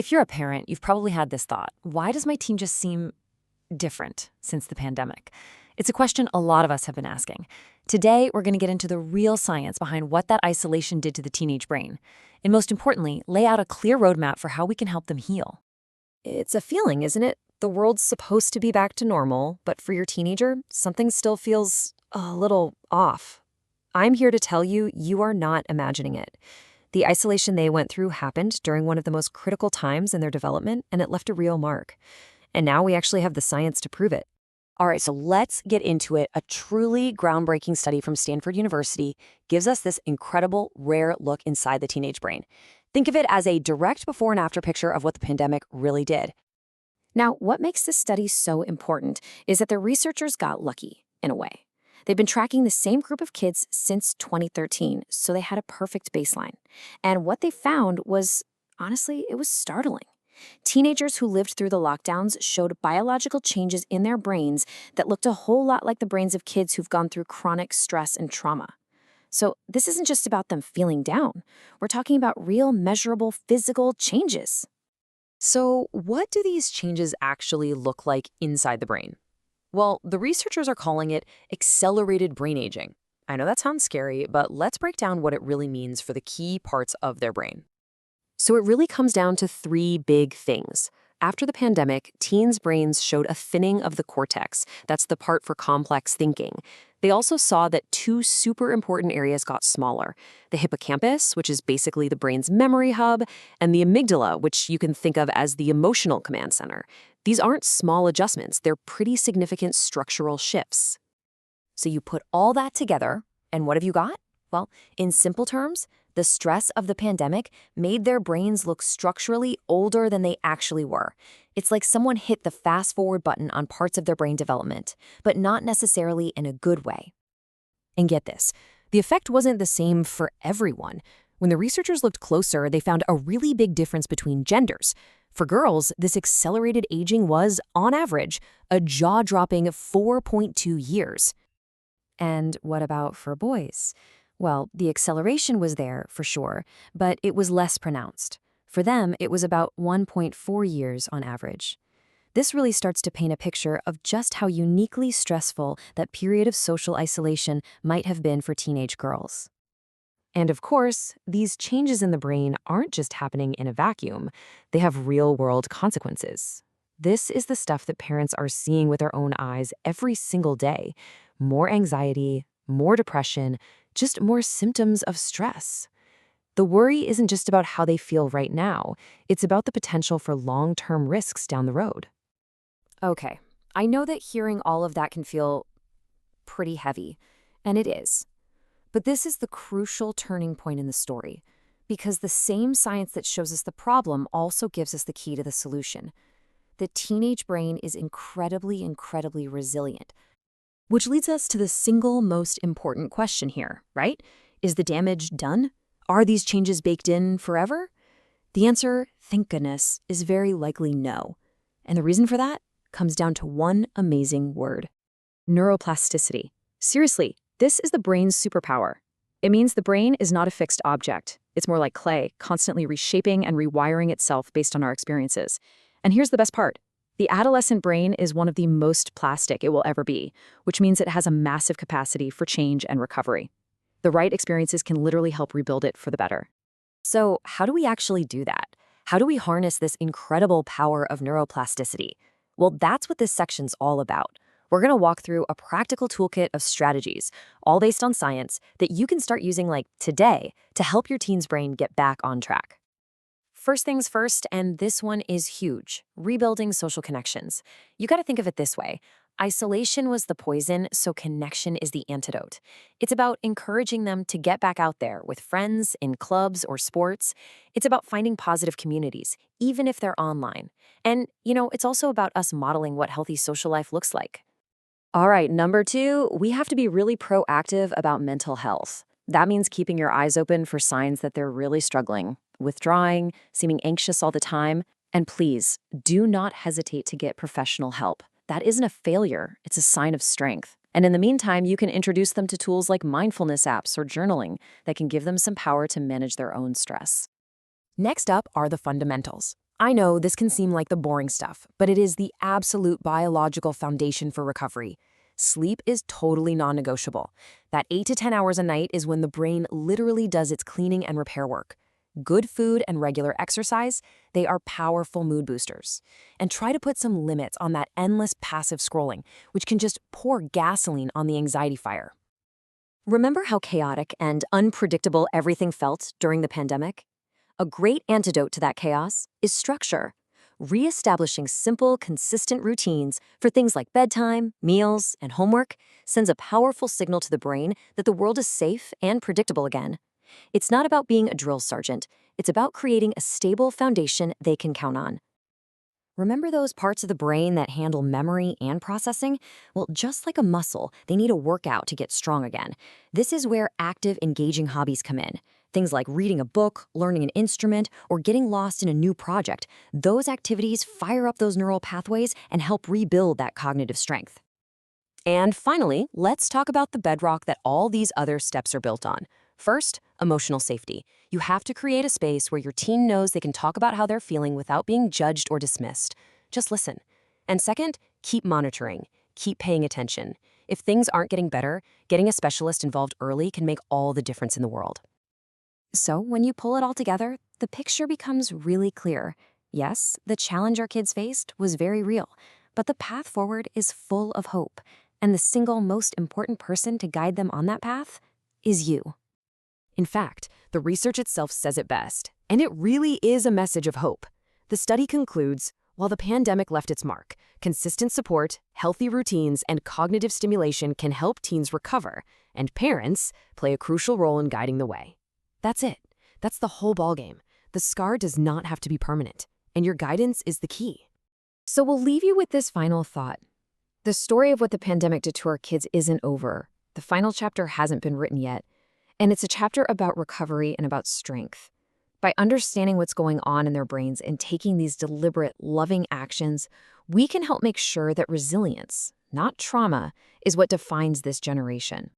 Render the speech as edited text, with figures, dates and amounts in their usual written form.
If you're a parent, you've probably had this thought: why does my teen just seem different since the pandemic? It's a question a lot of us have been asking. Today, we're going to get into the real science behind what that isolation did to the teenage brain, and most importantly, lay out a clear roadmap for how we can help them heal. It's a feeling, isn't it? The world's supposed to be back to normal, but for your teenager, something still feels a little off. I'm here to tell you, you are not imagining it. The isolation they went through happened during one of the most critical times in their development, and it left a real mark. And now we actually have the science to prove it. All right, so let's get into it. A truly groundbreaking study from Stanford University gives us this incredible, rare look inside the teenage brain. Think of it as a direct before and after picture of what the pandemic really did. Now, what makes this study so important is that the researchers got lucky, in a way. They've been tracking the same group of kids since 2013, so they had a perfect baseline. And what they found was, honestly, it was startling. Teenagers who lived through the lockdowns showed biological changes in their brains that looked a whole lot like the brains of kids who've gone through chronic stress and trauma. So this isn't just about them feeling down. We're talking about real, measurable, physical changes. So what do these changes actually look like inside the brain? Well, the researchers are calling it accelerated brain aging. I know that sounds scary, but let's break down what it really means for the key parts of their brain. So it really comes down to three big things. After the pandemic, teens' brains showed a thinning of the cortex. That's the part for complex thinking. They also saw that two super important areas got smaller: the hippocampus, which is basically the brain's memory hub, and the amygdala, which you can think of as the emotional command center. These aren't small adjustments, they're pretty significant structural shifts. So you put all that together, and what have you got? Well, in simple terms, the stress of the pandemic made their brains look structurally older than they actually were. It's like someone hit the fast-forward button on parts of their brain development, but not necessarily in a good way. And get this, the effect wasn't the same for everyone. When the researchers looked closer, they found a really big difference between genders. For girls, this accelerated aging was, on average, a jaw-dropping 4.2 years. And what about for boys? Well, the acceleration was there, for sure, but it was less pronounced. For them, it was about 1.4 years on average. This really starts to paint a picture of just how uniquely stressful that period of social isolation might have been for teenage girls. And of course, these changes in the brain aren't just happening in a vacuum. They have real-world consequences. This is the stuff that parents are seeing with their own eyes every single day. More anxiety, more depression, just more symptoms of stress. The worry isn't just about how they feel right now. It's about the potential for long-term risks down the road. Okay, I know that hearing all of that can feel pretty heavy, and it is. But this is the crucial turning point in the story, because the same science that shows us the problem also gives us the key to the solution. The teenage brain is incredibly, incredibly resilient. Which leads us to the single most important question here, right? Is the damage done? Are these changes baked in forever? The answer, thank goodness, is very likely no. And the reason for that comes down to one amazing word: neuroplasticity. Seriously, this is the brain's superpower. It means the brain is not a fixed object. It's more like clay, constantly reshaping and rewiring itself based on our experiences. And here's the best part. The adolescent brain is one of the most plastic it will ever be, which means it has a massive capacity for change and recovery. The right experiences can literally help rebuild it for the better. So how do we actually do that? How do we harness this incredible power of neuroplasticity? Well, that's what this section's all about. We're going to walk through a practical toolkit of strategies, all based on science, that you can start using today to help your teen's brain get back on track. First things first, and this one is huge: rebuilding social connections. You got to think of it this way. Isolation was the poison, so connection is the antidote. It's about encouraging them to get back out there with friends, in clubs or sports. It's about finding positive communities, even if they're online. And, it's also about us modeling what healthy social life looks like. All right, number 2, we have to be really proactive about mental health. That means keeping your eyes open for signs that they're really struggling, withdrawing, seeming anxious all the time. And please, do not hesitate to get professional help. That isn't a failure, it's a sign of strength. And in the meantime, you can introduce them to tools like mindfulness apps or journaling that can give them some power to manage their own stress. Next up are the fundamentals. I know this can seem like the boring stuff, but it is the absolute biological foundation for recovery. Sleep is totally non-negotiable. That 8 to 10 hours a night is when the brain literally does its cleaning and repair work. Good food and regular exercise, they are powerful mood boosters. And try to put some limits on that endless passive scrolling, which can just pour gasoline on the anxiety fire. Remember how chaotic and unpredictable everything felt during the pandemic? A great antidote to that chaos is structure. Reestablishing simple, consistent routines for things like bedtime, meals, and homework sends a powerful signal to the brain that the world is safe and predictable again. It's not about being a drill sergeant. It's about creating a stable foundation they can count on. Remember those parts of the brain that handle memory and processing? Well, just like a muscle, they need a workout to get strong again. This is where active, engaging hobbies come in. Things like reading a book, learning an instrument, or getting lost in a new project. Those activities fire up those neural pathways and help rebuild that cognitive strength. And finally, let's talk about the bedrock that all these other steps are built on. First, emotional safety. You have to create a space where your teen knows they can talk about how they're feeling without being judged or dismissed. Just listen. And second, keep monitoring. Keep paying attention. If things aren't getting better, getting a specialist involved early can make all the difference in the world. So when you pull it all together, the picture becomes really clear. Yes, the challenge our kids faced was very real, but the path forward is full of hope. And the single most important person to guide them on that path is you. In fact, the research itself says it best, and it really is a message of hope. The study concludes, while the pandemic left its mark, consistent support, healthy routines, and cognitive stimulation can help teens recover, and parents play a crucial role in guiding the way. That's it. That's the whole ballgame. The scar does not have to be permanent, and your guidance is the key. So we'll leave you with this final thought. The story of what the pandemic did to our kids isn't over. The final chapter hasn't been written yet. And it's a chapter about recovery and about strength. By understanding what's going on in their brains and taking these deliberate, loving actions, we can help make sure that resilience, not trauma, is what defines this generation.